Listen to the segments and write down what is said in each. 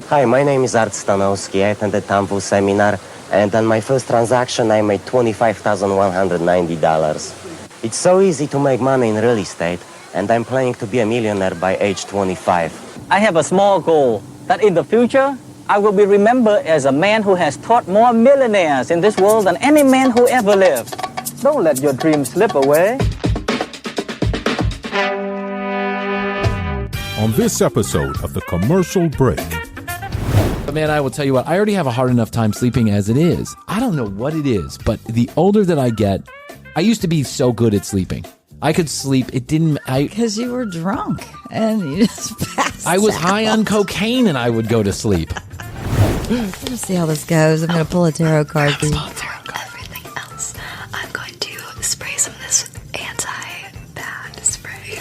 Hi, my name is Art Stanowski. I attended Tampu seminar, and on my first transaction, I made $25,190. It's so easy to make money in real estate, and I'm planning to be a millionaire by age 25. I have a small goal that in the future, I will be remembered as a man who has taught more millionaires in this world than any man who ever lived. Don't let your dreams slip away. On this episode of The Commercial Break. But man, I will tell you what, I already have a hard enough time sleeping as it is. I don't know what it is, but the older that I get, I used to be so good at sleeping. I could sleep. Because you were drunk and you just passed I was out. high on cocaine and I would go to sleep. Let's see how this goes. I'm going to pull a tarot card for you. Everything else, I'm going to spray some of this anti-bad spray.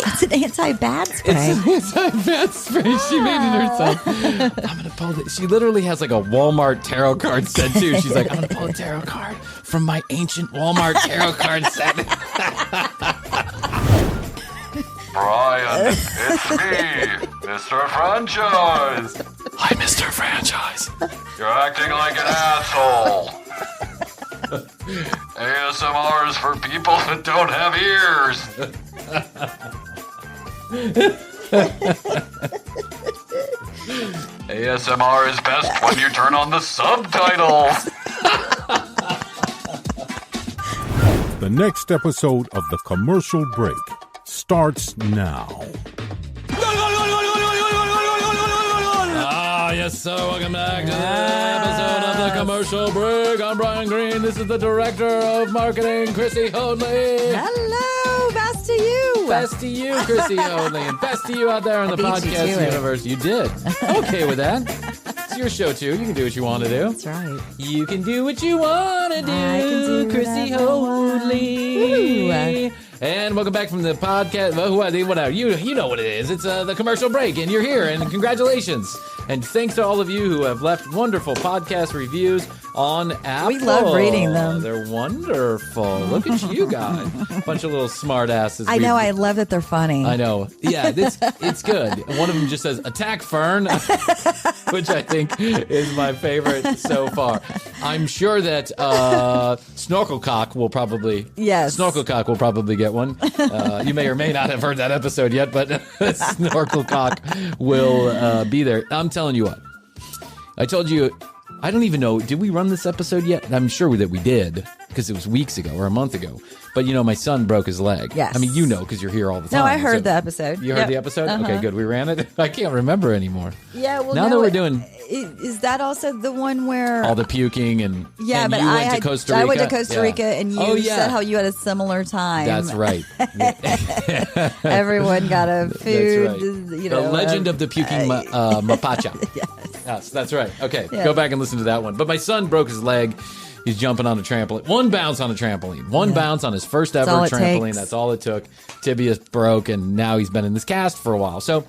It's an anti-bad spray. It's an anti-bad spray. She made it herself. I'm going to pull it. She literally has like a Walmart tarot card set too. She's like, I'm going to pull a tarot card from my ancient Walmart tarot card set. Bryan, it's me, Mr. Franchise. Hi, Mr. Franchise. You're acting like an asshole. ASMR is for people that don't have ears. ASMR is best when you turn on the subtitles. The next episode of The Commercial Break starts now. Yes, so welcome back to the episode of The Commercial Break. I'm Bryan Green. This is the Director of Marketing, Krissy Hoadley. Hello, best to you. Best to you, Krissy Hoadley. And best to you out there in the podcast universe. You did. Okay with that. It's your show, too. You can do what you want to do. That's right. You can do what you want to do, I can do Krissy Hoadley. And welcome back from the podcast. Whatever. You know what it is. It's The Commercial Break, and you're here, and congratulations. And thanks to all of you who have left wonderful podcast reviews on Apple. We love reading them. They're wonderful. Look at you guys. Bunch of little smart asses. I know. I love that they're funny. I know. Yeah, it's good. One of them just says, "Attack Fern," which I think is my favorite so far. I'm sure that Snorkelcock will probably Snorkelcock will probably get one. You may or may not have heard that episode yet, but Snorkelcock will be there. I'm telling you what. I told you. I don't even know. Did we run this episode yet? I'm sure that we did because it was weeks ago or a month ago. But, my son broke his leg. Yes. I mean, because you're here all the time. No, I heard the episode. You heard the episode? Uh-huh. Okay, good. We ran it. I can't remember anymore. Yeah, well, now that we're doing... Is that also the one where... all the puking and... Yeah, and but you went to Costa Rica? I went to Costa Rica, and you said how you had a similar time. That's right. Everyone got a food, That's right. The legend of the puking mapacha. Yes, that's right. Okay, Go back and listen to that one. But my son broke his leg. He's jumping on a trampoline. One bounce on a trampoline. One bounce on his first ever trampoline. That's all it took. Tibia broke, and now he's been in this cast for a while. So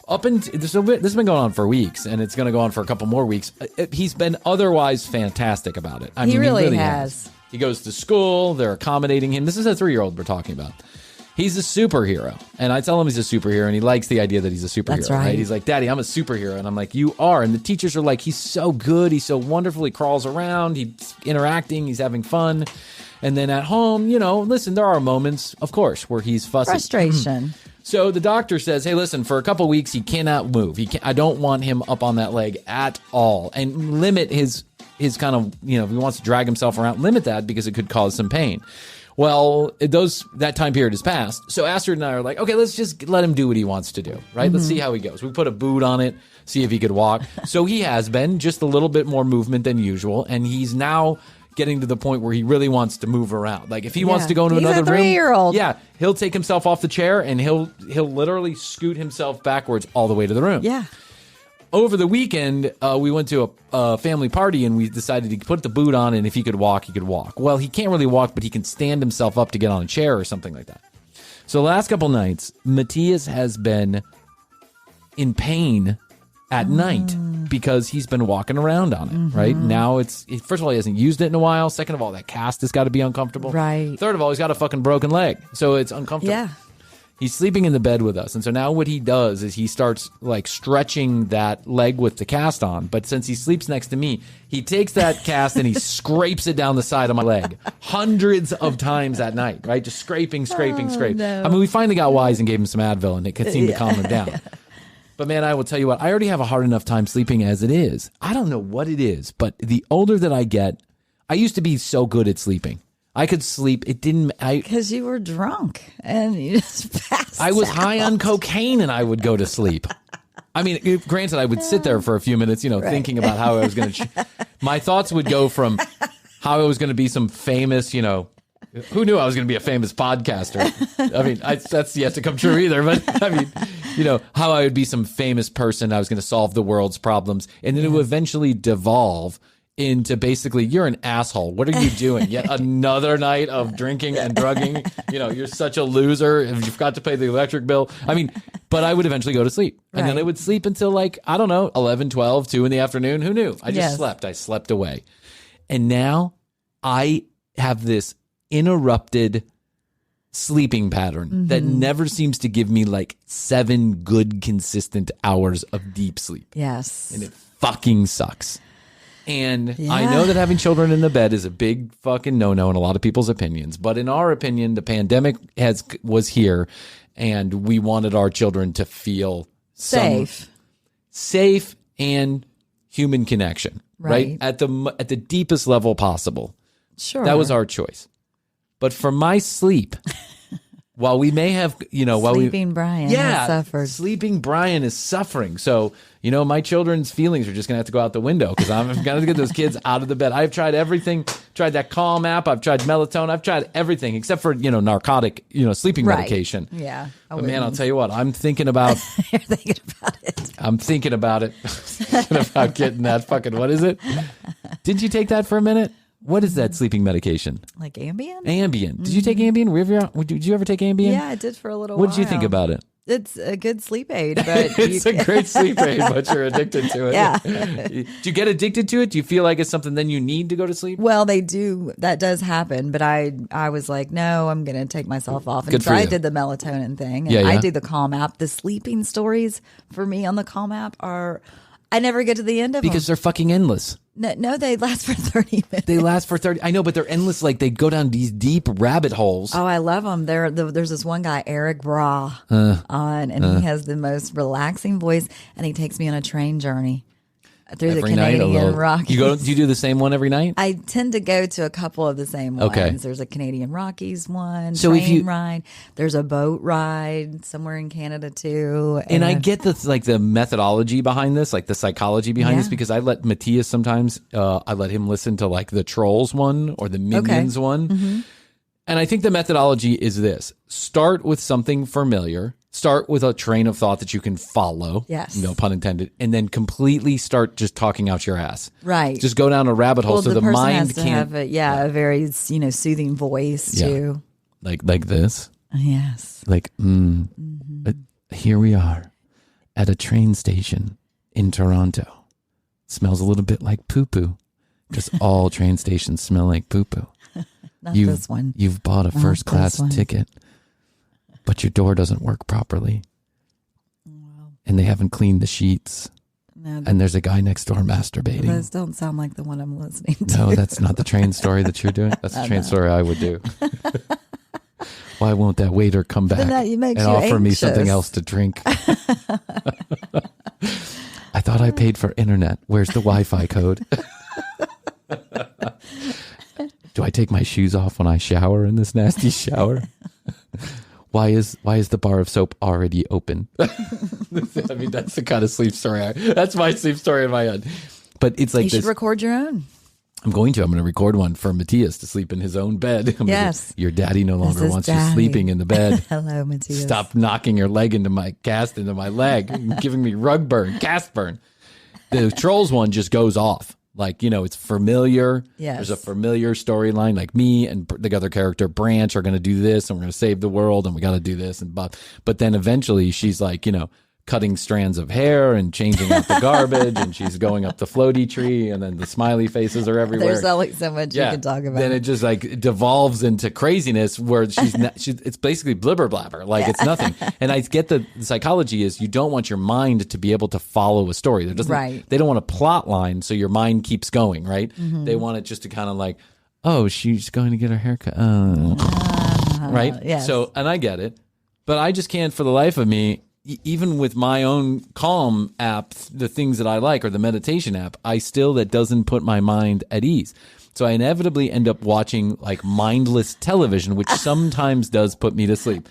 this has been going on for weeks, and it's going to go on for a couple more weeks. He's been otherwise fantastic about it. He really has. He goes to school. They're accommodating him. This is a 3-year-old we're talking about. He's a superhero, and I tell him he's a superhero, and he likes the idea that he's a superhero. That's right. He's like, "Daddy, I'm a superhero," and I'm like, "You are." And the teachers are like, "He's so good. He's so wonderful. He crawls around. He's interacting. He's having fun." And then at home, listen, there are moments, of course, where he's fussy. Frustration. So the doctor says, "Hey, listen, for a couple weeks, he cannot move. I don't want him up on that leg at all, and limit his kind of, if he wants to drag himself around, limit that because it could cause some pain." Well, that time period has passed. So Astrid and I are like, okay, let's just let him do what he wants to do, right? Mm-hmm. Let's see how he goes. We put a boot on it, see if he could walk. So he has been, just a little bit more movement than usual, and he's now getting to the point where he really wants to move around. Like if he wants to go into another room, 3-year-old. Yeah, he'll take himself off the chair and he'll literally scoot himself backwards all the way to the room. Yeah. Over the weekend, we went to a family party, and we decided to put the boot on, and if he could walk, he could walk. Well, he can't really walk, but he can stand himself up to get on a chair or something like that. So the last couple nights, Matthias has been in pain at night because he's been walking around on it, right? Now first of all, he hasn't used it in a while. Second of all, that cast has got to be uncomfortable. Right. Third of all, he's got a fucking broken leg, so it's uncomfortable. Yeah. He's sleeping in the bed with us. And so now what he does is he starts like stretching that leg with the cast on. But since he sleeps next to me, he takes that cast and he scrapes it down the side of my leg hundreds of times at night, right? Just scraping. No. I mean, we finally got wise and gave him some Advil and it seemed to calm him down. Yeah. But man, I will tell you what, I already have a hard enough time sleeping as it is. I don't know what it is, but the older that I get, I used to be so good at sleeping. I could sleep. It didn't. Because you were drunk and you just passed I was out. high on cocaine and I would go to sleep. I mean, granted, I would sit there for a few minutes, thinking about how I was going to. My thoughts would go from how I was going to be some famous, who knew I was going to be a famous podcaster? I mean, that's yet to come true either. But I mean, how I would be some famous person. I was going to solve the world's problems. And then it would eventually devolve into basically, you're an asshole. What are you doing? Yet another night of drinking and drugging. You're such a loser. If you've got to pay the electric bill. I mean, but I would eventually go to sleep. And then I would sleep until 11, 12, 2 in the afternoon. Who knew? I just slept. I slept away. And now I have this interrupted sleeping pattern that never seems to give me 7 good, consistent hours of deep sleep. Yes. And it fucking sucks. And I know that having children in the bed is a big fucking no-no in a lot of people's opinions. But in our opinion, the pandemic was here, and we wanted our children to feel safe and human connection, right? At the deepest level possible. Sure, that was our choice. But for my sleep, while we may have, sleeping Bryan has suffered. Sleeping Bryan is suffering. So, my children's feelings are just going to have to go out the window because I'm going to get those kids out of the bed. I've tried everything. Tried that Calm app. I've tried melatonin. I've tried everything except for, narcotic, sleeping medication. Yeah. But man, I'll tell you what, I'm thinking about. You're thinking about it. I'm thinking about it. Thinking about getting that fucking, what is it? Did you take that for a minute? What is that sleeping medication? Like Ambien? Ambien. Did you take Ambien? Did you ever take Ambien? Yeah, I did for a little while. What did you think about it? It's a good sleep aid, but it's a great sleep aid, but you're addicted to it. Yeah. Do you get addicted to it? Do you feel like it's something then you need to go to sleep? Well, they do. That does happen, but I was like, no, I'm going to take myself off. And Good so for I you. did the melatonin thing. And I do the Calm app. The sleeping stories for me on the Calm app are, I never get to the end of because them. they're fucking endless. No, they last for 30 minutes. They last for 30. I know, but they're endless. They go down these deep rabbit holes. Oh, I love them. There's this one guy, Eric Bra, on, and he has the most relaxing voice, and he takes me on a train journey through the Canadian Rockies. Do you do the same one every night? I tend to go to a couple of the same ones. Okay. There's a Canadian Rockies one, So train ride. There's a boat ride somewhere in Canada too. And I get the methodology behind this, the psychology behind this, because I let Matthias sometimes, I let him listen to the Trolls one or the Minions one. Mm-hmm. And I think the methodology is this. Start with something familiar. Start with a train of thought that you can follow. Yes. No pun intended. And then completely start just talking out your ass. Right. Just go down a rabbit hole so the person mind has to can't. have a very, soothing voice too. Like this. Yes. Here we are at a train station in Toronto. Smells a little bit like poo-poo because all train stations smell like poo-poo. Not this one. You've bought a first class ticket, but your door doesn't work properly. And they haven't cleaned the sheets. No, and there's a guy next door masturbating. Those don't sound like the one I'm listening to. No, that's not the train story that you're doing. That's the train story I would do. Why won't that waiter come back and offer me something else to drink? I thought I paid for internet. Where's the Wi-Fi code? Do I take my shoes off when I shower in this nasty shower? Why is the bar of soap already open? I mean, that's the kind of sleep story. That's my sleep story in my head. But it's like you should record your own. I'm going to record one for Matthias to sleep in his own bed. Your daddy no longer wants you sleeping in the bed. Hello, Matthias. Stop knocking your leg into my leg, giving me rug burn, cast burn. The Trolls one just goes off. It's familiar. Yes. There's a familiar storyline. Me and the other character, Branch, are going to do this, and we're going to save the world, and we got to do this. But then eventually she's cutting strands of hair and changing out the garbage, and she's going up the floaty tree, and then the smiley faces are everywhere. There's only so much you can talk about. Then it just like devolves into craziness where it's basically blibber blabber. Like it's nothing. And I get the psychology is you don't want your mind to be able to follow a story. They don't want a plot line so your mind keeps going, right? Mm-hmm. They want it just to kind of like, oh, she's going to get her haircut. Right? Yes. So, and I get it. But I just can't for the life of me, even with my own Calm app, the things that I like, or the meditation app, that doesn't put my mind at ease. So I inevitably end up watching like mindless television, which sometimes does put me to sleep.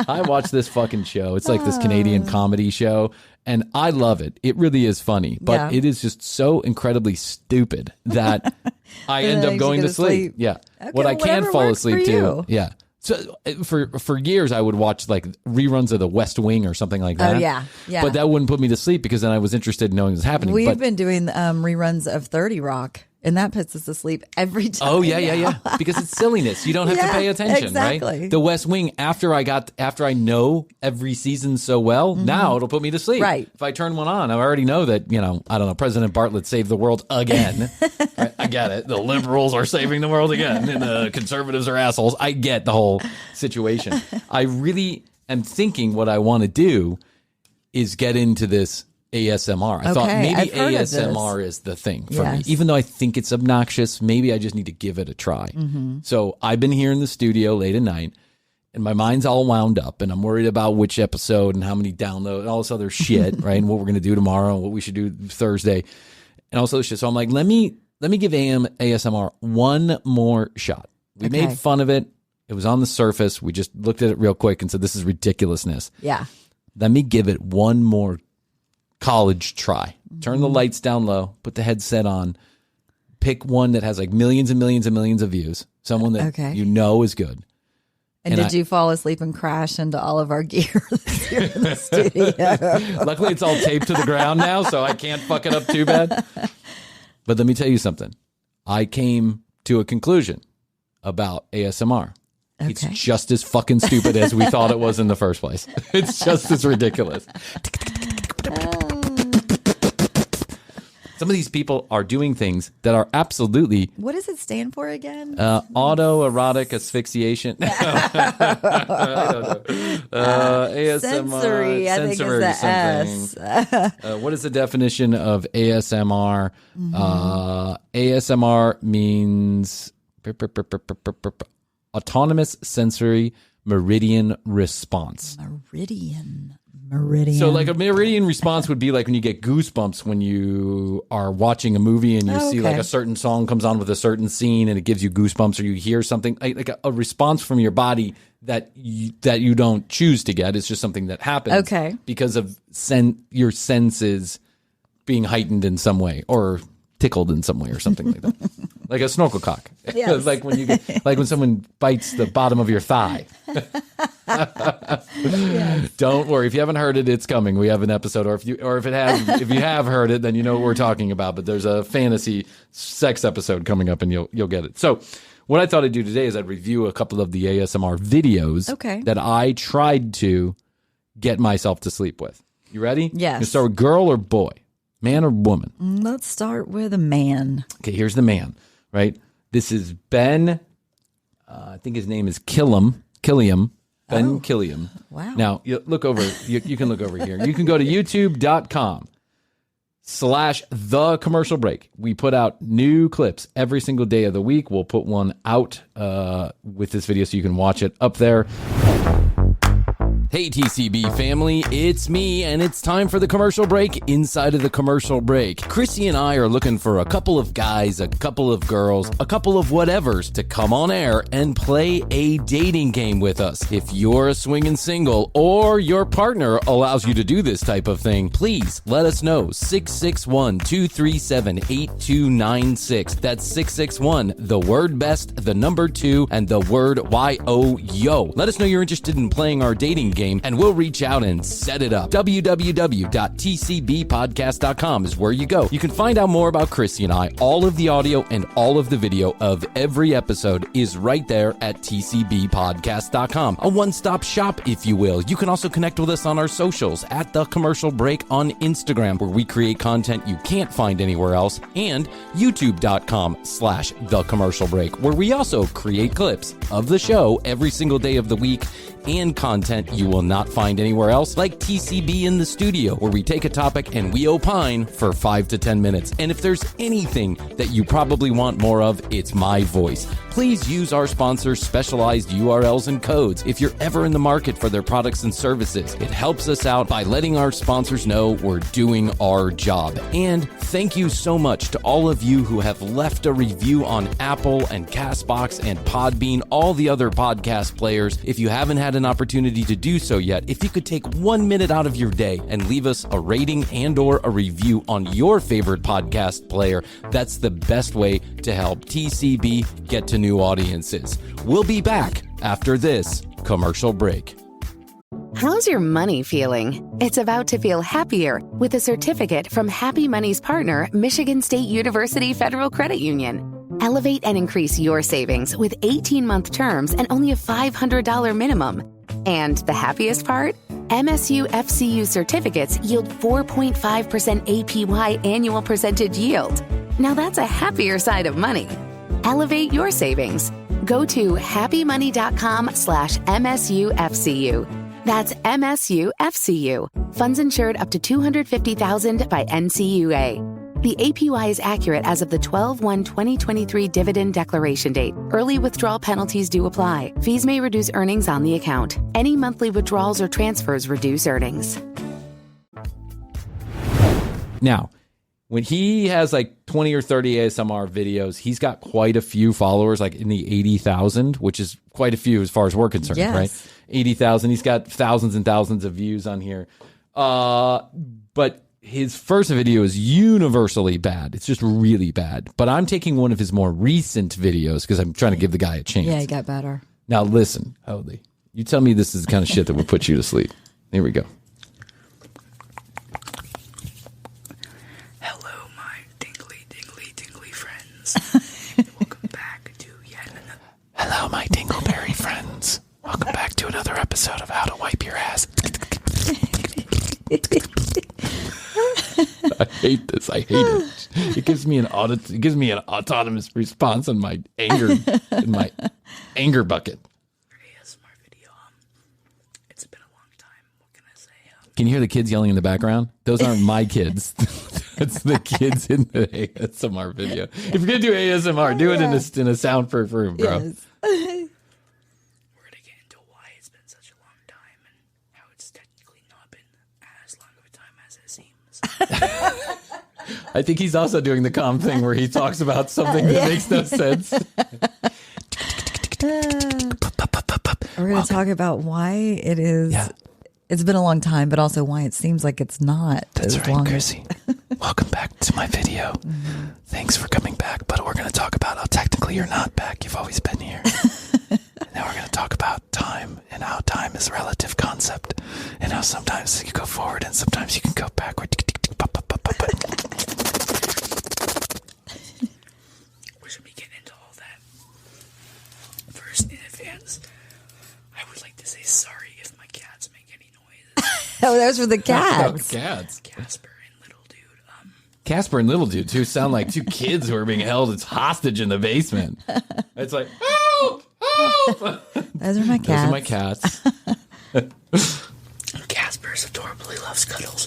I watch this fucking show. It's like this Canadian comedy show, and I love it. It really is funny, but it is just so incredibly stupid that I end up going to sleep. Yeah. Okay, what I can't fall asleep to. Yeah. So for years I would watch like reruns of The West Wing or something like that. Oh yeah. But that wouldn't put me to sleep because then I was interested in knowing what was happening. We've been doing reruns of 30 Rock, and that puts us to sleep every time. Oh yeah. Because it's silliness. You don't have to pay attention, right? The West Wing, after I know every season so well, now it'll put me to sleep. Right. If I turn one on, I already know that, I don't know, President Bartlett saved the world again. Right? I get it. The liberals are saving the world again, and the conservatives are assholes. I get the whole situation. I really am thinking what I want to do is get into this ASMR. I thought maybe ASMR is the thing for me. Even though I think it's obnoxious, maybe I just need to give it a try. Mm-hmm. So I've been here in the studio late at night, and my mind's all wound up, and I'm worried about which episode and how many downloads and all this other shit, right? And what we're going to do tomorrow and what we should do Thursday and all this other shit. So I'm like, let me give ASMR one more shot. We made fun of it. It was on the surface. We just looked at it real quick and said, this is ridiculousness. Yeah. Let me give it one more college try. Turn the lights down low, put the headset on, pick one that has like millions and millions and millions of views, someone that you know is good. And did you fall asleep and crash into all of our gear here in the studio? Luckily, it's all taped to the ground now, so I can't fuck it up too bad. But let me tell you something. I came to a conclusion about ASMR. Okay. It's just as fucking stupid as we thought it was in the first place. It's just as ridiculous. Some of these people are doing things that are absolutely... What does it stand for again? Autoerotic asphyxiation. I don't know. ASMR. Sensory, I think is the S. What is the definition of ASMR? ASMR means autonomous sensory meridian response. Meridian. So like a meridian response would be like when you get goosebumps when you are watching a movie and you see like a certain song comes on with a certain scene and it gives you goosebumps, or you hear something like a response from your body that you don't choose to get. It's just something that happens because of your senses being heightened in some way or tickled in some way or something like that. Like a snorkel cock. Yes. like when someone bites the bottom of your thigh. Yes. Don't worry, if you haven't heard it, it's coming. We have an episode, if you have heard it, then you know what we're talking about. But there's a fantasy sex episode coming up, and you'll get it. So, what I thought I'd do today is I'd review a couple of the ASMR videos that I tried to get myself to sleep with. You ready? Yes. You start with girl or boy, man or woman. Let's start with a man. Okay, here's the man. Right, this is Ben. I think his name is Killiam. Ben Killiam. Wow. Now, look over. You can look over here. You can go to youtube.com/The Commercial Break. We put out new clips every single day of the week. We'll put one out with this video so you can watch it up there. Hey, TCB family, it's me, and it's time for the commercial break inside of the commercial break. Krissy and I are looking for a couple of guys, a couple of girls, a couple of whatevers to come on air and play a dating game with us. If you're a swinging single or your partner allows you to do this type of thing, please let us know. 661-237-8296. That's 661, the word best, the number 2, and the word YO. Let us know you're interested in playing our dating game game, and we'll reach out and set it up. www.tcbpodcast.com is where you go. You can find out more about Krissy and I. All of the audio and all of the video of every episode is right there at tcbpodcast.com. A one-stop shop, if you will. You can also connect with us on our socials at The Commercial Break on Instagram, where we create content you can't find anywhere else, and youtube.com/The Commercial Break, where we also create clips of the show every single day of the week and content you will not find anywhere else, like TCB in the Studio, where we take a topic and we opine for 5 to 10 minutes. And if there's anything that you probably want more of, it's my voice. Please use our sponsors' specialized URLs and codes if you're ever in the market for their products and services. It helps us out by letting our sponsors know we're doing our job. And thank you so much to all of you who have left a review on Apple and CastBox and Podbean, all the other podcast players. If you haven't had an opportunity to do so yet, if you could take 1 minute out of your day and leave us a rating and or a review on your favorite podcast player, that's the best way to help TCB get to new audiences. We'll be back after this commercial break. How's your money feeling? It's about to feel happier with a certificate from Happy Money's partner, Michigan State University Federal Credit Union. Elevate and increase your savings with 18-month terms and only a $500 minimum. And the happiest part? MSU FCU certificates yield 4.5% APY annual percentage yield. Now that's a happier side of money. Elevate your savings. Go to happymoney.com/MSUFCU. That's MSUFCU. Funds insured up to $250,000 by NCUA. The APY is accurate as of the 12/1/2023 dividend declaration date. Early withdrawal penalties do apply. Fees may reduce earnings on the account. Any monthly withdrawals or transfers reduce earnings. Now, when he has like 20 or 30 ASMR videos, he's got quite a few followers, like in the 80,000, which is quite a few as far as we're concerned, Yes. right? 80,000. He's got thousands and thousands of views on here. But his first video is universally bad. It's just really bad. But I'm taking one of his more recent videos because I'm trying to give the guy a chance. Yeah, he got better. Now listen, Hoadley, you tell me this is the kind of shit that would put you to sleep. Here we go. Hello, my tingly friends. Welcome back to yet another. Hello, my dingleberry friends. Welcome back to another episode of How to Wipe Your Ass. I hate this. I hate it. It gives me an autonomous response on my anger in my anger bucket. ASMR video. It's been a long time. What can I say? Can you hear the kids yelling in the background? Those aren't my kids. That's the kids in the ASMR video. If you're gonna do ASMR, do it in a soundproof room, bro. Yes. We're gonna get into why it's been such a long time and how it's technically not been as long of a time as it seems. I think he's also doing the calm thing where he talks about something that makes no sense. We're going to talk about why it is. Yeah. It's been a long time, but also why it seems like it's not. That's as right, long Krissy. Welcome back to my video. Thanks for coming back, but we're going to talk about how technically you're not back. You've always been here. And now we're going to talk about time and how time is a relative concept and how sometimes you go forward and sometimes you can go backward. We should be getting into all that. First, in advance, I would like to say sorry if my cats make any noises. Oh, those were the cats. Cats. Casper and Little Dude. Casper and Little Dude, who sound like two kids who are being held as hostage in the basement. It's like, help! Help! Those are my cats. Those are my cats. Casper adorably loves cuddles.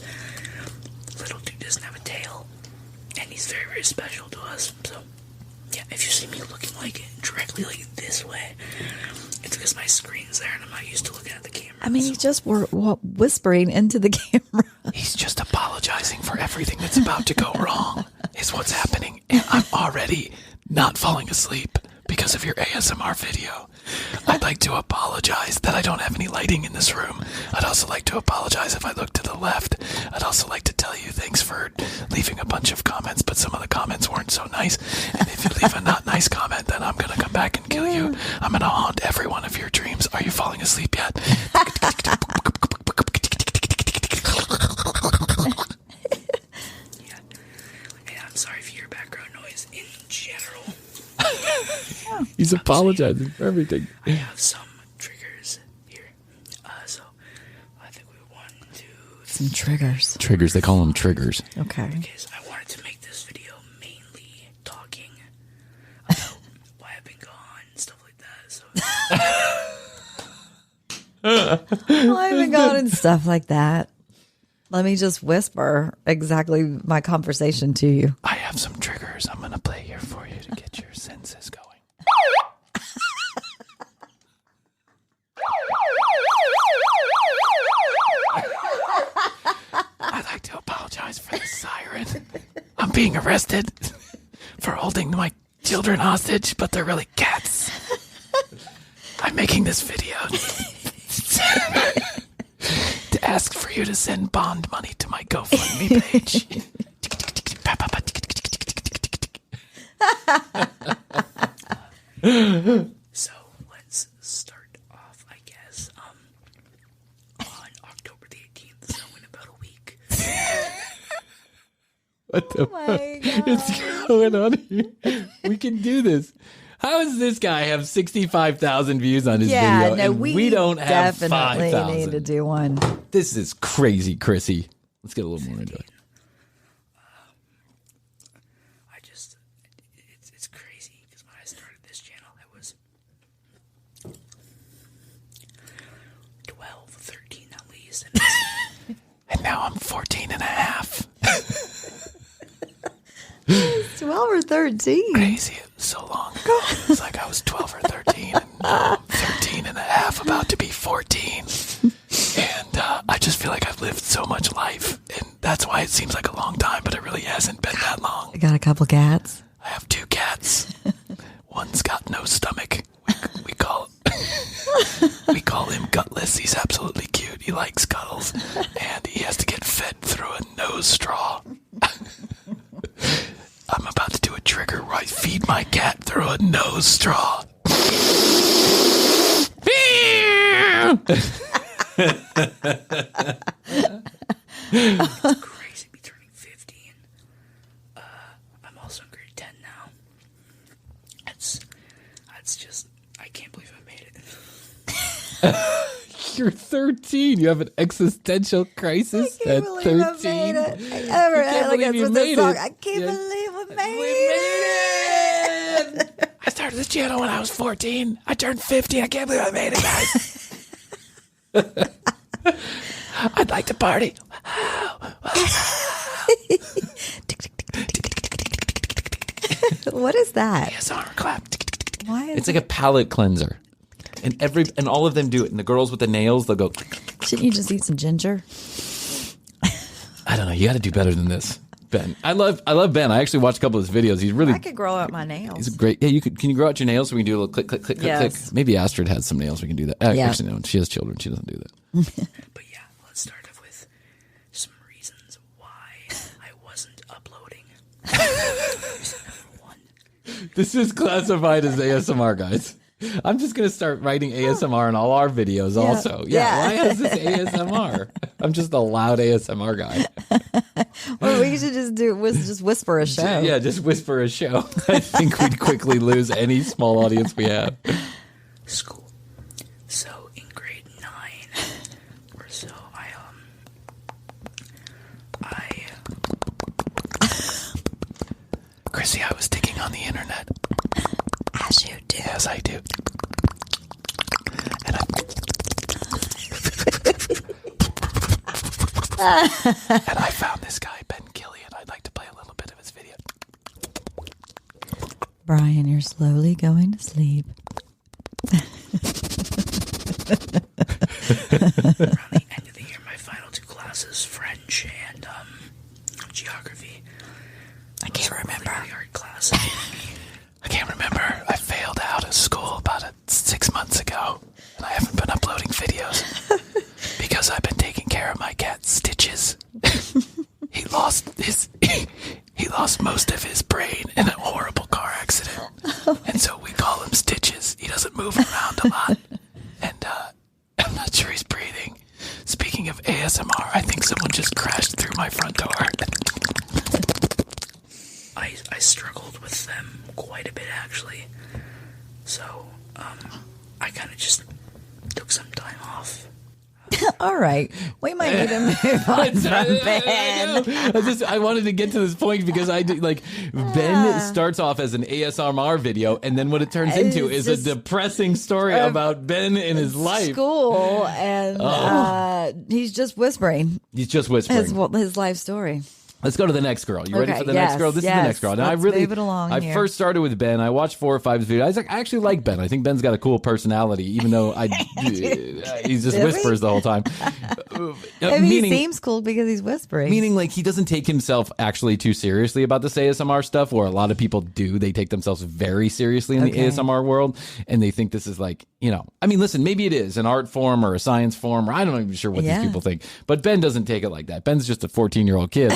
Little Dude doesn't have a tail. And he's very, very special to us. So, yeah, if you see me looking like directly like this way, it's because my screen's there and I'm not used to looking at the camera. I mean, you just were whispering into the camera. He's just apologizing for everything that's about to go wrong, is what's happening. And I'm already not falling asleep because of your ASMR video. I'd like to apologize that I don't have any lighting in this room. I'd also like to apologize if I look to the left. I'd also like to tell you thanks for leaving a bunch of comments, but some of the comments weren't so nice. And if you leave a not nice comment, then I'm going to come back and kill you. I'm going to haunt every one of your dreams. Are you falling asleep yet? I'm sorry for your background noise in general. He's apologizing for everything. I have some triggers here. So I think we want to... Some triggers. Triggers, they call them triggers. Okay. Because I wanted to make this video mainly talking about why I've been gone and stuff like that. So Why have I gone and stuff like that? Let me just whisper exactly my conversation to you. I have some triggers I'm going to play here for you to get your senses going. I'd like to apologize for the siren. I'm being arrested for holding my children hostage, but they're really cats. I'm making this video to ask for you to send bond money to my GoFundMe page. So let's start off, I guess, on October the 18th, so in about a week. What the fuck is going on here? We can do this. How does this guy have 65,000 views on his video and we don't have 5,000? Definitely need to do one. This is crazy, Krissy. Let's get a little more into it. It's crazy because when I started this channel, I was 12, 13 at least. And now I'm 14 and a half. 12 or 13. Crazy. It was so long ago. It's like I was 12 or 13 and now I'm 13 and a half, about to be 14. And I just feel like I've lived so much life. And that's why it seems like a long time, but it really hasn't been that long. I got a couple cats. I have 2 cats. One's got no stomach. We call him Gutless. He's absolutely cute. He likes cuddles. And he has to get fed through a nose straw. I'm about to do a trigger where I feed my cat through a nose straw. It's crazy to be turning 15. I'm also in grade 10 now. That's just, I can't believe I made it. You're 13. You have an existential crisis at 13. I made it. I can't believe I made it. I started this channel when I was 14. I turned 15. I can't believe I made it, guys. I'd like to party. What is that? Yes, arm clap. Why is It's like a palate cleanser. And all of them do it. And the girls with the nails, they'll go. Shouldn't you just eat some ginger? I don't know. You got to do better than this, Ben. I love Ben. I actually watched a couple of his videos. He's really. I could grow out my nails. He's great. Yeah, you could. Can you grow out your nails so we can do a little click, click, click, click, Yes. click? Maybe Astrid has some nails. We can do that. Yeah. Actually, no. She has children. She doesn't do that. But yeah, let's start off with some reasons why I wasn't uploading. Reason number 1. This is classified as ASMR, guys. I'm just going to start writing ASMR in all our videos also. Yeah. Why is this ASMR? I'm just a loud ASMR guy. What we should just do was just whisper a show. Yeah, just whisper a show. I think we'd quickly lose any small audience we have. School. So in grade 9 or so, Krissy, I was digging on the internet. As you do. Yes, I do. And I found this guy, Ben Killian. I'd like to play a little bit of his video. Bryan, you're slowly going to sleep. Around the end of the year, my final 2 classes, French and geography. I can't remember. Really hard class. I can't remember. I failed out of school about 6 months ago, and I haven't been uploading videos because I've been taking care of my cat Stitches. He lost most of his brain in a horrible car accident, and so we call him Stitches. He doesn't move around a lot, and I'm not sure he's breathing. Speaking of ASMR, I think someone just crashed through my front door. I struggled with them quite a bit, actually. So, I kind of just took some time off. All right. We might need to move on from Ben. I wanted to get to this point because Ben starts off as an ASMR video, and then what it turns into is a depressing story about Ben in his life. School, and he's just whispering. He's just whispering. His life story. Let's go to the next girl. You ready for the next girl? This is the next girl. Now, Let's move it along here. First started with Ben. I watched 4 or 5 of his videos. I actually like Ben. I think Ben's got a cool personality, even though he just whispers the whole time. He seems cool because he's whispering. Meaning, like, he doesn't take himself actually too seriously about this ASMR stuff, where a lot of people do. They take themselves very seriously in the ASMR world, and they think this is like, I mean, listen, maybe it is an art form or a science form, or I'm not even sure what these people think. But Ben doesn't take it like that. Ben's just a 14-year-old kid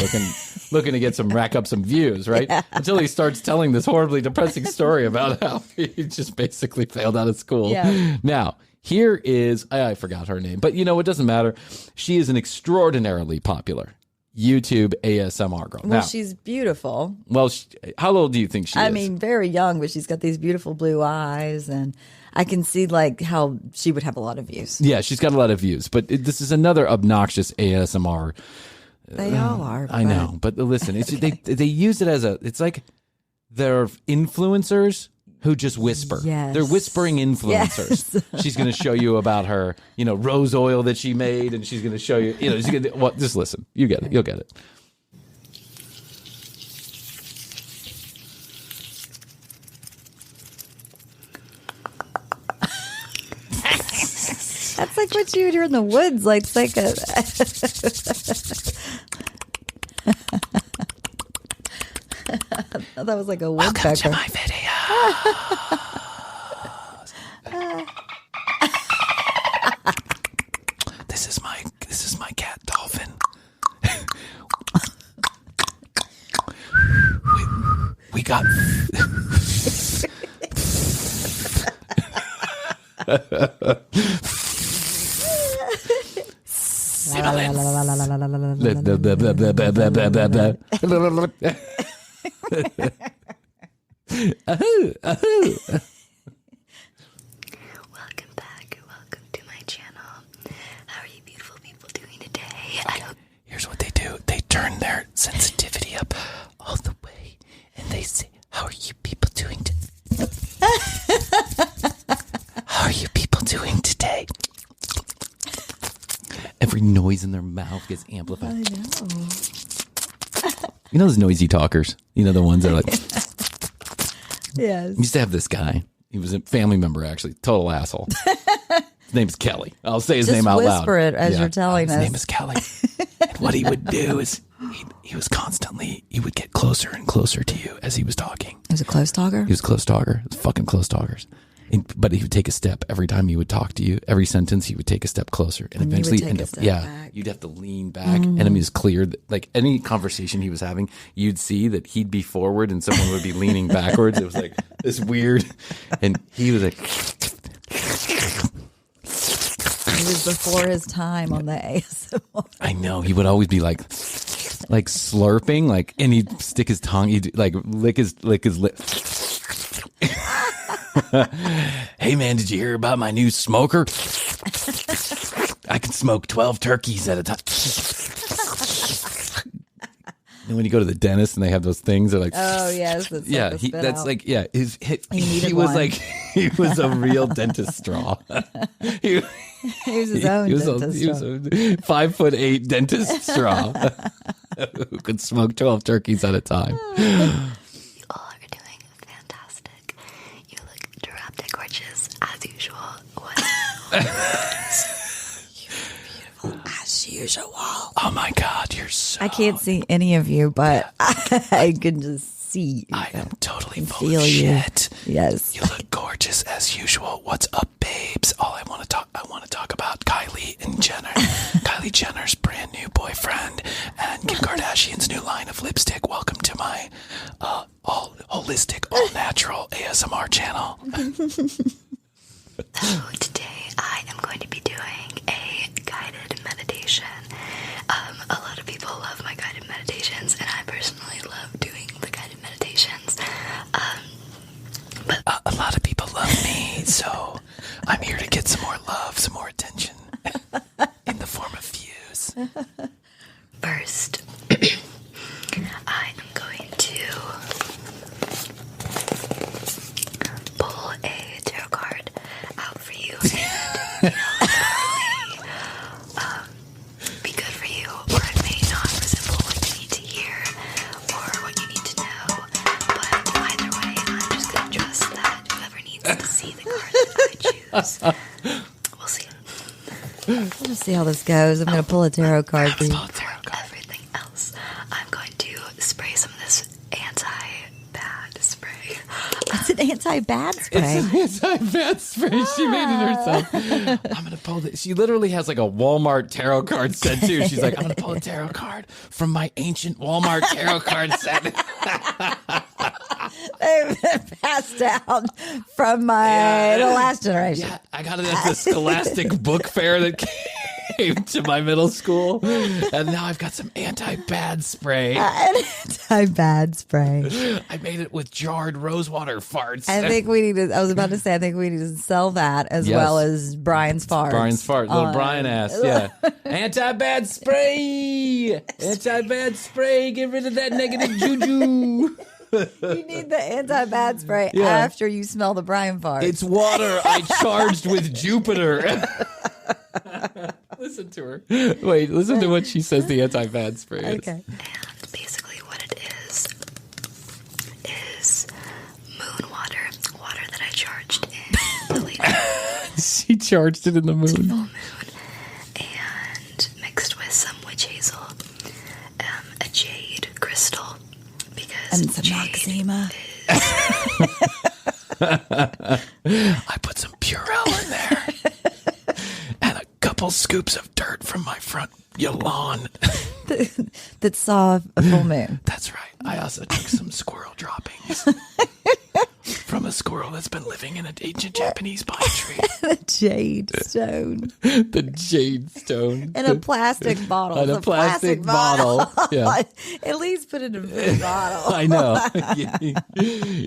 looking to get rack up some views, right? Yeah. Until he starts telling this horribly depressing story about how he just basically failed out of school. Yeah. Now, here is, I forgot her name, but it doesn't matter. She is an extraordinarily popular YouTube ASMR girl. Well, she's beautiful. Well, how old do you think she is? I mean, very young, but she's got these beautiful blue eyes, and I can see like how she would have a lot of views. Yeah, she's got a lot of views, but this is another obnoxious ASMR. They all are. I know, but listen, they use it as it's like they're influencers who just whisper. Yes. They're whispering influencers. Yes. She's going to show you about her, rose oil that she made, and she's going to show you, just listen. You get it. You'll get it. That's like what you would hear in the woods. Like, it's like a... That was like a woodpecker. Welcome to my video. This is my cat Dolphin. we got Welcome back. Welcome to my channel. How are you beautiful people doing today? Here's what they do. They turn their sensitivity up all the way, and they say, how are you people doing today? How are you people doing today? Every noise in their mouth gets amplified. I know. You know those noisy talkers? The ones that are like... Yes. I used to have this guy. He was a family member, actually. Total asshole. His name's Kelly. I'll say his name out loud. Just whisper it as you're telling us. His name is Kelly. And what he would do is he would get closer and closer to you as he was talking. He was a close talker? He was a close talker. He was fucking close talkers. But he would take a step every time he would talk to you. Every sentence, he would take a step closer, and eventually, back. You'd have to lean back. And I mean, it's clear that, like, any conversation he was having, you'd see that he'd be forward and someone would be leaning backwards. It was like this weird, and he was like. He was before his time on the ASMR. I know, he would always be like slurping, like, and he'd stick his tongue, he'd like lick his lip. Hey man, did you hear about my new smoker? I can smoke 12 turkeys at a time. And when you go to the dentist and they have those things, they're like, oh yes, that's like, yeah, he was one. like, he was a real dentist straw. He was his own dentist. He was a 5'8" dentist straw who could smoke 12 turkeys at a time. As usual. You're beautiful as usual. Oh my God, you're so... I can't see any of you, but I can just see you. I am totally full of shit. Yes. You look gorgeous as usual. What's up, babes? I want to talk about Kylie and Jenner. Kylie Jenner's brand new boyfriend and Kim Kardashian's new line of lipstick. Welcome to my all holistic, all natural ASMR channel. So today I am going to be doing a guided meditation. A lot of people love my guided meditations, and I personally love doing the guided meditations yours. We'll see. We'll just see how this goes. I'm going to pull a tarot card for you. Everything else, I'm going to spray some of this anti-bad spray. It's an anti-bad spray. It's an anti-bad spray. She made it herself. I'm going to pull this. She literally has like a Walmart tarot card set too. She's like, I'm going to pull a tarot card from my ancient Walmart tarot card set. They've been passed down from the last generation. Yeah, I got it at the Scholastic Book Fair that came to my middle school. And now I've got some anti-bad spray. An anti-bad spray. I made it with jarred rosewater farts. I think we need to, I was about to say, I think we need to sell that as well as Bryan's farts. Bryan's fart. Little Bryan ass, yeah. Anti-bad spray. Anti-bad spray. Get rid of that negative juju. You need the anti-bad spray after you smell the Bryan farts. It's water I charged with Jupiter. Listen to her. Wait, listen to what she says the anti-bad spray is. Okay. And basically what it is moon water. Water that I charged in the lady. She charged it in the moon. Full moon. And mixed with some witch hazel, a jade crystal. And some Noxzema. I put some Purell in there. And a couple scoops of dirt from my front lawn. That saw a full moon. That's right. I also took some squirrel droppings from a squirrel that's been living in an ancient Japanese pine tree. The jade stone. The jade stone. In a plastic bottle. In a plastic bottle. Yeah. At least put it in a food bottle. I know.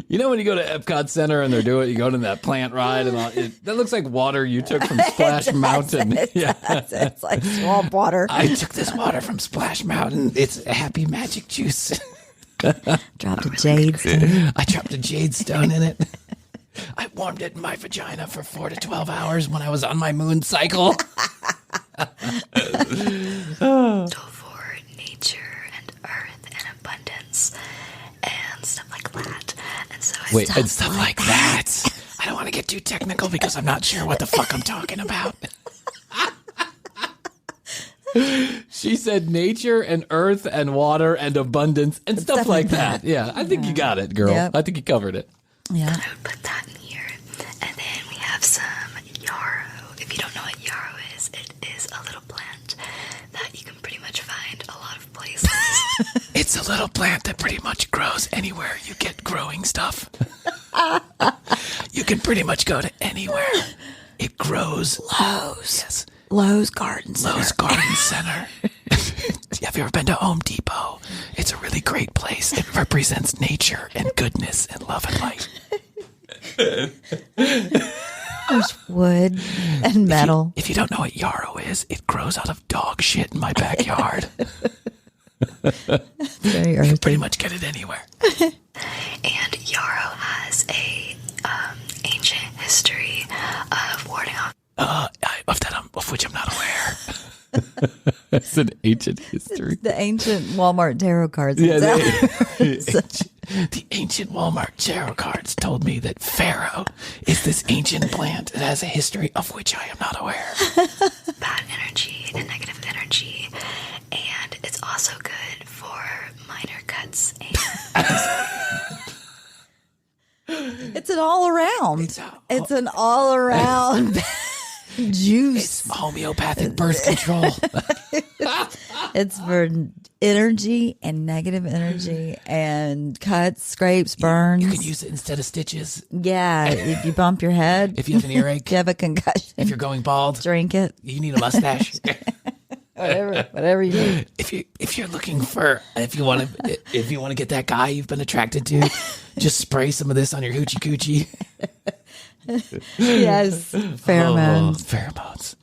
You know when you go to Epcot Center and they're doing, you go to that plant ride and all, that looks like water you took from Splash Mountain. It's like swamp water. I took this water from Splash Mountain. It's a happy magic juice. Dropped a jade stone. I dropped a jade stone in it. I warmed it in my vagina for 4 to 12 hours when I was on my moon cycle. For nature and earth and abundance and stuff like that. And so and stuff like that. I don't want to get too technical because I'm not sure what the fuck I'm talking about. She said nature and earth and water and abundance and stuff like that. Yeah, I think you got it, girl. Yep. I think you covered it. Yeah. I would put that in here. And then we have some yarrow. If you don't know what yarrow is, it is a little plant that you can pretty much find a lot of places. It's a little plant that pretty much grows anywhere you get growing stuff. You can pretty much go to anywhere. It grows. Lowe's. Yes. Lowe's Garden Center. Lowe's Garden Center. Have you ever been to Home Depot? It's a really great place. It represents nature and goodness and love and light. There's wood and metal. If you don't know what yarrow is, it grows out of dog shit in my backyard. Very earthy. You pretty much get it anywhere. And yarrow has a ancient history of warding off Of which I'm not aware. It's an ancient history. The ancient Walmart tarot cards. Yeah, The ancient Walmart tarot cards told me that Pharaoh is this ancient plant that has a history of which I am not aware. bad energy and negative energy. And it's also good for minor cuts. It's an all around. It's an all around juice. It's homeopathic birth control. It's for energy and negative energy and cuts, scrapes, burns. You can use it instead of stitches. Yeah, if you bump your head. If you have an earache. If you have a concussion. If you're going bald. Drink it. You need a mustache. Whatever you need. If you're looking for, if you want to get that guy you've been attracted to, just spray some of this on your hoochie coochie. Yes, pheromones. Pheromones.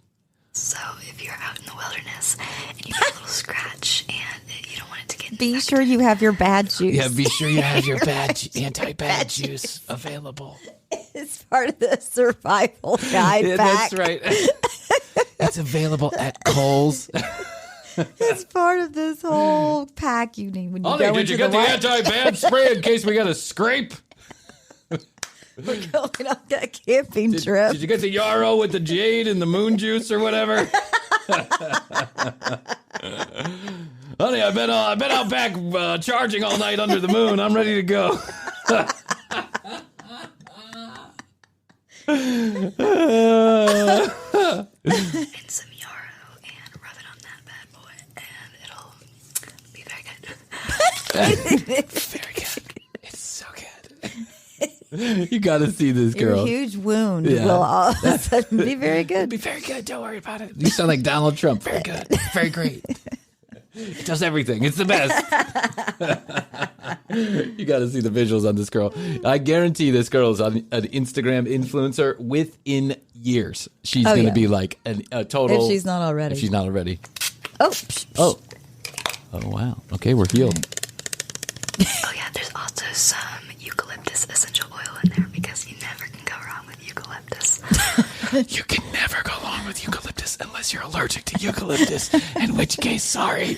So if you're out in the wilderness and you get a little scratch and you don't want it to get Be infected, sure you have your bad juice. Yeah, be sure you have your anti-bad juice available. It's part of the survival guide pack. That's right. It's available at Kohl's. It's part of this whole pack you need when you Ollie, go did into you get the wild- anti-bad spray in case we got a scrape? We're going on a camping trip. Did you get the yarrow with the jade and the moon juice or whatever? Honey, I've been out back charging all night under the moon. I'm ready to go. And some yarrow and rub it on that bad boy, and it'll be very good. Very good. It's so good. You got to see this girl. Your huge wound will all of a sudden be very It'll good. be very good. Don't worry about it. You sound like Donald Trump. Very good. Very great. It does everything. It's the best. You got to see the visuals on this girl. I guarantee this girl is an Instagram influencer within years. She's going to be like a total. If she's not already. If she's not already. Oh. Oh, wow. Okay, we're healed. Oh yeah, there's also some eucalyptus essential oil in there because you never can go wrong with eucalyptus. You can never go wrong with eucalyptus unless you're allergic to eucalyptus, in which case, sorry.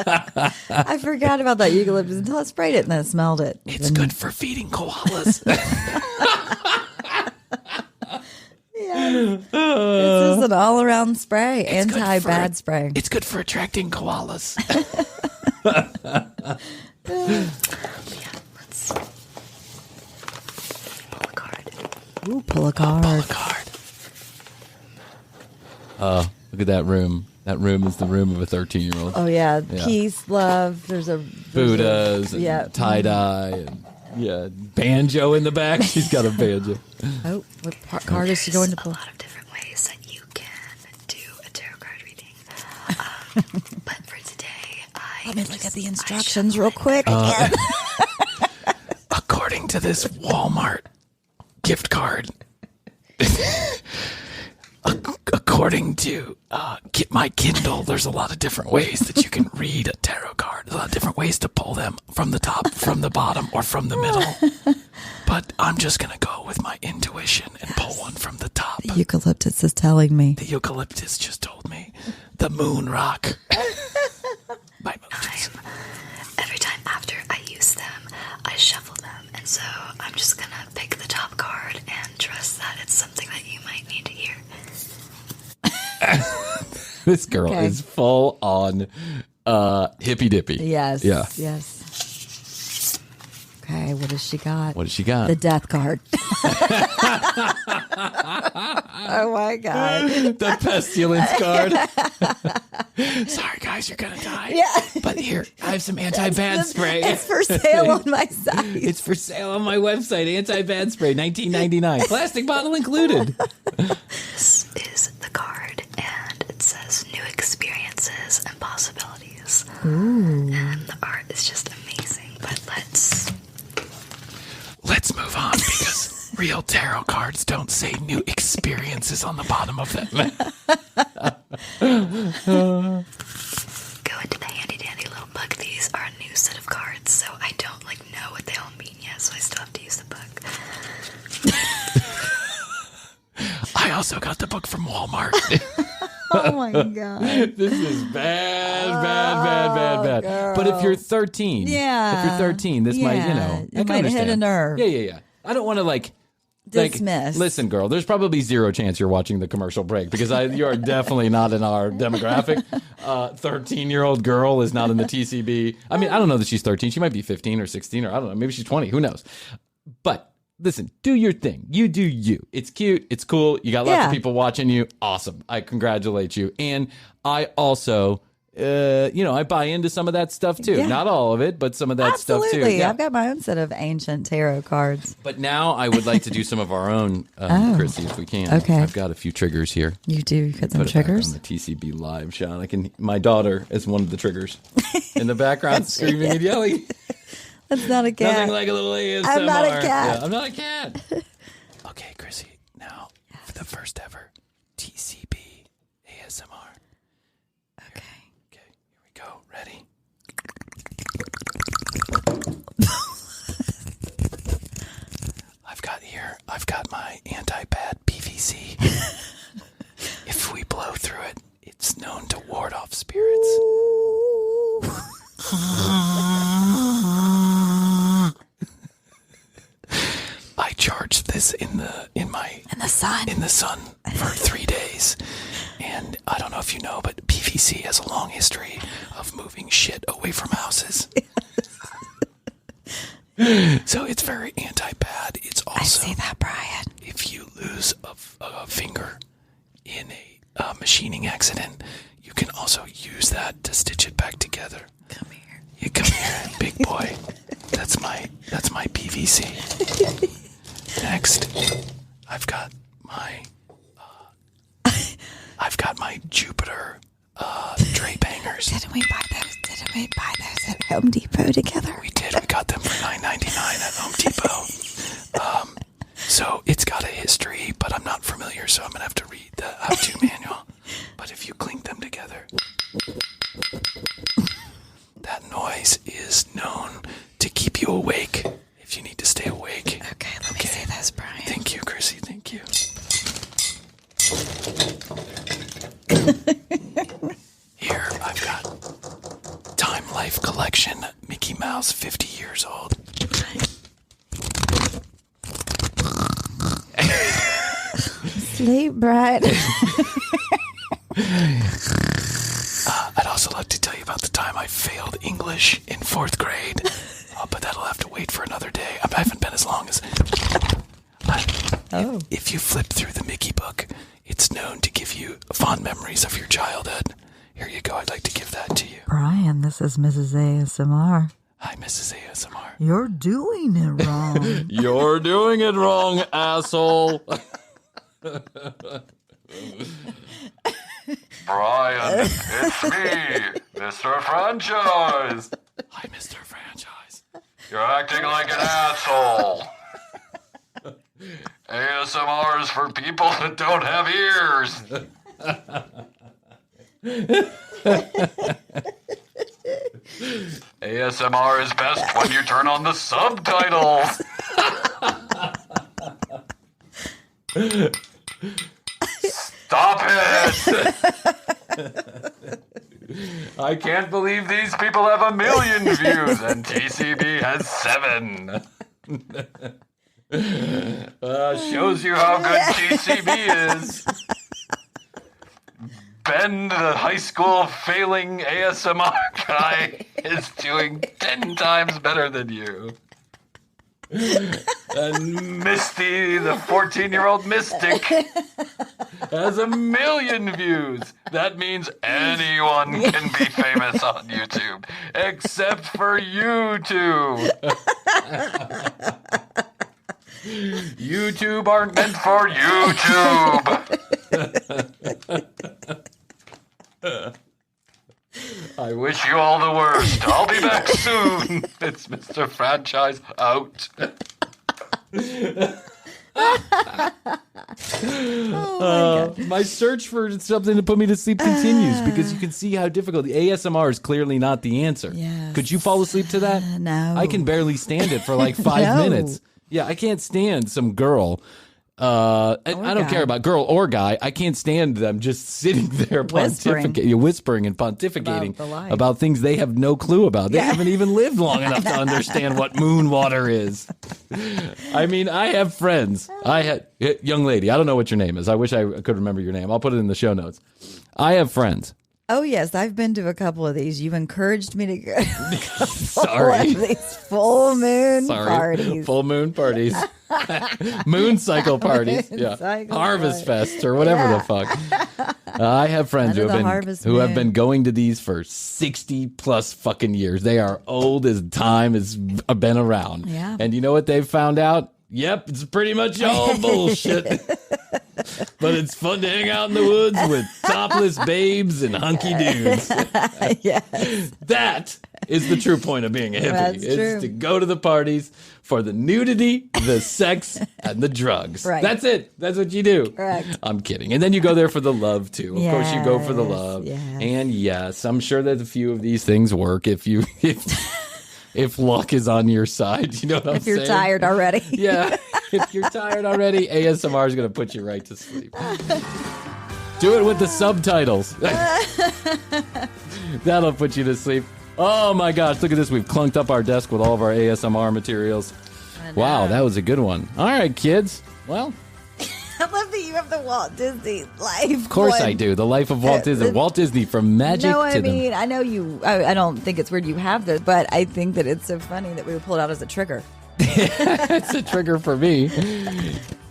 I forgot about that eucalyptus until I sprayed it and then smelled it. It's good for feeding koalas. Yeah. This is an all-around spray, anti-bad spray. It's good for attracting koalas. Yeah, let's pull a card. Ooh, pull a card. Pull a card. Look at that room. That room is the room of a 13-year-old. Oh, yeah. Peace, love. There's Buddhas and yeah. tie-dye and banjo in the back. She's got a banjo. Oh, what card is she going to pull? A lot of different ways that you can do a tarot card reading. But for today, Let me look at the instructions real quick. According to this Walmart gift card, according to my Kindle, there's a lot of different ways that you can read a tarot card. There's a lot of different ways to pull them from the top, from the bottom, or from the middle. But I'm just going to go with my intuition and pull one from the top. The eucalyptus is telling me. The eucalyptus just told me. The moon rock. My emojis. Every time after I use them, I shuffle them. And so I'm just going to pick the top card and trust that it's something that you might need to hear. This girl is full on hippy dippy. Yes. Yeah. Yes. Okay, what has she got? What has she got? The death card. Oh my God. The pestilence card. Sorry, guys, you're going to die. Yeah. But here, I have some anti-bad spray. It's for sale on my site. It's for sale on my website. Anti-bad spray, $19.99. Plastic bottle included. This is the card, and it says new experiences and possibilities. Ooh. And the art is just amazing. But let's move on because real tarot cards don't say new experiences on the bottom of them. go into the handy dandy little book. These are a new set of cards, so I don't know what they all mean yet, so I still have to use the book. I also got the book from Walmart. Oh my God. This is bad. Girl. But if you're 13, if you're 13, this might, it might hit a nerve. Yeah. I don't want to Dismiss. Listen, girl, there's probably zero chance you're watching the commercial break because you are definitely not in our demographic. 13-year-old girl is not in the TCB. I mean, I don't know that she's 13. She might be 15 or 16 or I don't know. Maybe she's 20. Who knows? But listen, do your thing. You do you. It's cute. It's cool. You got lots of people watching you. Awesome. I congratulate you. And I also, I buy into some of that stuff too. Yeah. Not all of it, but some of that stuff too. Absolutely. Yeah. I've got my own set of ancient tarot cards. But now I would like to do some of our own, Krissy, if we can. Okay. I've got a few triggers here. You do? You got some Put it back triggers? on the TCB live shot. My daughter is one of the triggers in the background, screaming and yelling. That's not a cat. Nothing like a little ASMR. I'm not a cat. Yeah, I'm not a cat. Okay, Krissy, now for the first ever TCB ASMR. Okay. Okay, here we go. Ready? I've got my anti-bad PVC. If we blow through it, it's known to ward off spirits. I charge torched this in the sun for 3 days. And I don't know if you know, but PVC has a long history of moving shit away from houses. So it's very anti-pad. It's also, I see that, Bryan. If you lose a finger in a machining accident, you can also use that to stitch it back together. Come here. You come here, big boy. That's my PVC. Next, I've got my Jupiter drape hangers. Didn't we buy those at Home Depot together? We did. We got them for $9.99 at Home Depot. So it's got a history, but I'm not familiar, so I'm going to have to read the how-to manual. But if you clink them together, that noise is known to keep you awake if you need to stay awake. Okay, let me see those, Bryan. Thank you, Krissy. Thank you. Here, I've got Time Life Collection, Mickey Mouse, 50 years old. Sleep, Bryan. I'd also like to tell you about the time I failed English in 4th grade, but that'll have to wait for another day. I haven't been as long as... If you flip through the Mickey book, it's known to give you fond memories of your childhood. Here you go. I'd like to give that to you. Bryan, this is Mrs. ASMR. Hi, Mrs. ASMR. You're doing it wrong. You're doing it wrong, asshole. Bryan, it's me, Mr. Franchise. Hi, Mr. Franchise. You're acting like an asshole. ASMR is for people that don't have ears. ASMR is best when you turn on the subtitles. Stop it! I can't believe these people have 1 million views and TCB has 7. Shows you how good TCB is. Ben, the high school failing ASMR guy, is doing 10 times better than you. And Misty, the 14-year-old mystic, has 1 million views. That means anyone can be famous on YouTube, except for you two. YouTube aren't meant for YouTube. I wish you all the worst. I'll be back soon. It's Mr. Franchise out. My search for something to put me to sleep continues because you can see how difficult. The ASMR is clearly not the answer. Yes. Could you fall asleep to that? No. I can barely stand it for like 5 minutes. Yeah, I can't stand some girl. I don't care about girl or guy. I can't stand them just sitting there whispering and pontificating about things they have no clue about. They haven't even lived long enough to understand what moon water is. I mean, I have friends. Young lady, I don't know what your name is. I wish I could remember your name. I'll put it in the show notes. I have friends. Oh, yes. I've been to a couple of these. You encouraged me to go to a couple Sorry. of these full moon parties. Full moon parties. Moon cycle parties. Harvest Fest or whatever the fuck. I have friends who have been going to these for 60 plus fucking years. They are old as time has been around. Yeah. And you know what they've found out? Yep, it's pretty much all bullshit. But it's fun to hang out in the woods with topless babes and hunky dudes. Yes. That is the true point of being a hippie. It's true. To go to the parties for the nudity, the sex, and the drugs. Right. That's it. That's what you do. Correct. I'm kidding. And then you go there for the love, too. Of course, you go for the love. Yes. And yes, I'm sure that a few of these things work if luck is on your side. You know what I'm saying? If you're tired already. Yeah. If you're tired already, ASMR is going to put you right to sleep. Do it with the subtitles. That'll put you to sleep. Oh my gosh, look at this. We've clunked up our desk with all of our ASMR materials. Wow, that was a good one. All right, kids. Well, I love that you have the Walt Disney life. of course I do. The life of Walt Disney. Walt Disney from magic No, I to mean, I know you. I don't think it's weird you have this, but I think that it's so funny that we pulled out as a trigger. It's a trigger for me.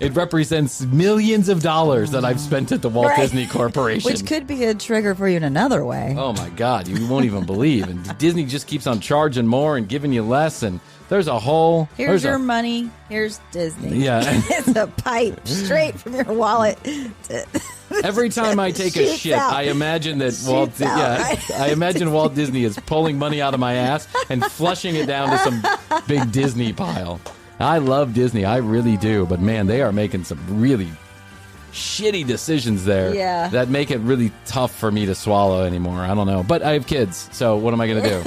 It represents millions of dollars that I've spent at the Walt Disney Corporation. Which could be a trigger for you in another way. Oh, my God. You won't even believe. And Disney just keeps on charging more and giving you less. And there's a whole... Here's your money. Here's Disney. Yeah. It's a pipe straight from your wallet. Every time I take a shit, I imagine that I imagine Walt Disney is pulling money out of my ass and flushing it down to some big Disney pile. I love Disney. I really do. But, man, they are making some really shitty decisions there that make it really tough for me to swallow anymore. I don't know. But I have kids, so what am I going to do?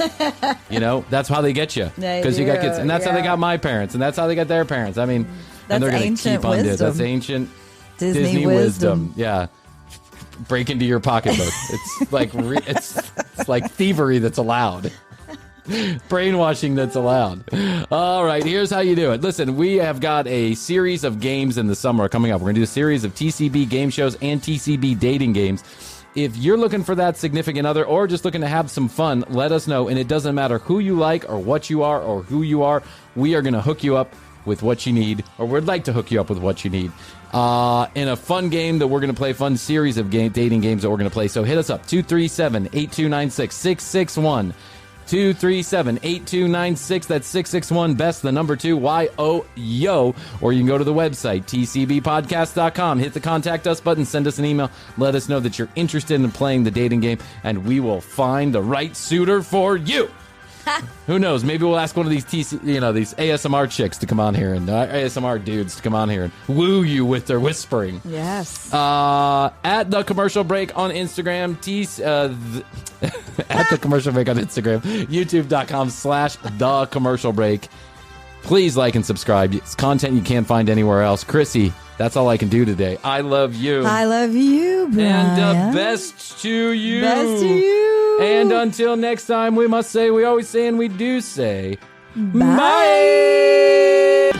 That's how they get you. Because you got kids. And that's how they got my parents. And that's how they got their parents. I mean, and they're going to keep on doing it. That's ancient Disney wisdom. Yeah. Break into your pocketbook. It's like it's like thievery that's allowed. Brainwashing that's allowed. All right, here's how you do it. Listen, we have got a series of games in the summer coming up. We're going to do a series of TCB game shows and TCB dating games. If you're looking for that significant other or just looking to have some fun, let us know. And it doesn't matter who you like or what you are or who you are. We are going to hook you up with what you need, or we'd like to hook you up with what you need. In a fun game that we're going to play, fun series of dating games that we're going to play. So hit us up, 237-8296-661. 237-8296. That's 661 best, the number 2 YOYO. Or you can go to the website, tcbpodcast.com. Hit the contact us button, send us an email, let us know that you're interested in playing the dating game, and we will find the right suitor for you. Who knows? Maybe we'll ask one of these these ASMR chicks to come on here, and ASMR dudes to come on here and woo you with their whispering. Yes. At The Commercial Break on Instagram, at The Commercial Break on Instagram, youtube.com/The Commercial Break. Please like and subscribe. It's content you can't find anywhere else. Krissy, that's all I can do today. I love you. I love you, Bryan. And best to you. Best to you. And until next time, we must say, we always say, and we do say, bye.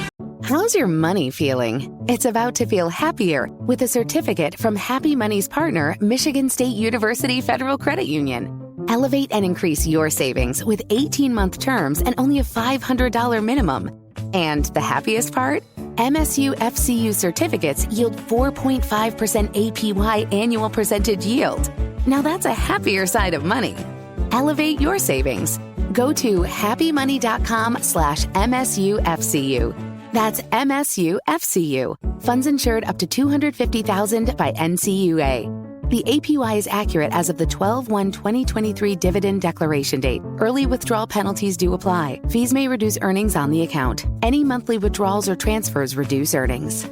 How's your money feeling? It's about to feel happier with a certificate from Happy Money's partner, Michigan State University Federal Credit Union. Elevate and increase your savings with 18-month terms and only a $500 minimum. And the happiest part? MSU FCU certificates yield 4.5% APY annual percentage yield. Now that's a happier side of money. Elevate your savings. Go to happymoney.com/MSUFCU. That's MSUFCU. Funds insured up to $250,000 by NCUA. The APY is accurate as of the 12/1/2023 dividend declaration date. Early withdrawal penalties do apply. Fees may reduce earnings on the account. Any monthly withdrawals or transfers reduce earnings.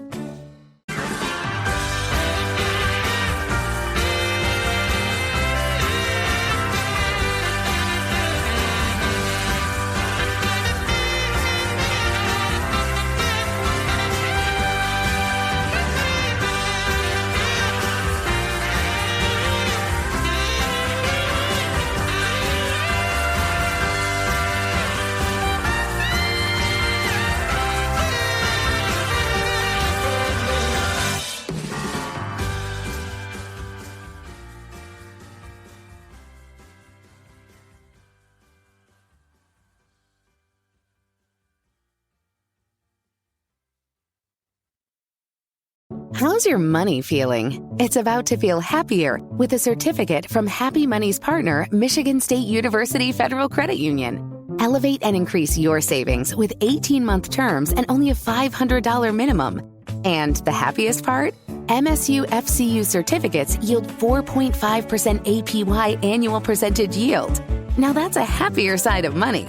How's your money feeling? It's about to feel happier with a certificate from Happy Money's partner, Michigan State University Federal Credit Union. Elevate and increase your savings with 18-month terms and only a $500 minimum. And the happiest part? MSU FCU certificates yield 4.5% APY annual percentage yield. Now that's a happier side of money.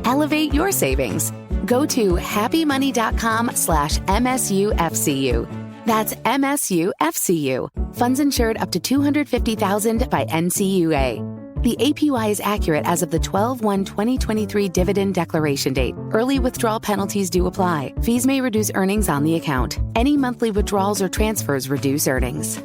Elevate your savings. Go to happymoney.com/MSUFCU. That's MSUFCU. Funds insured up to $250,000 by NCUA. The APY is accurate as of the 12/1/2023 dividend declaration date. Early withdrawal penalties do apply. Fees may reduce earnings on the account. Any monthly withdrawals or transfers reduce earnings.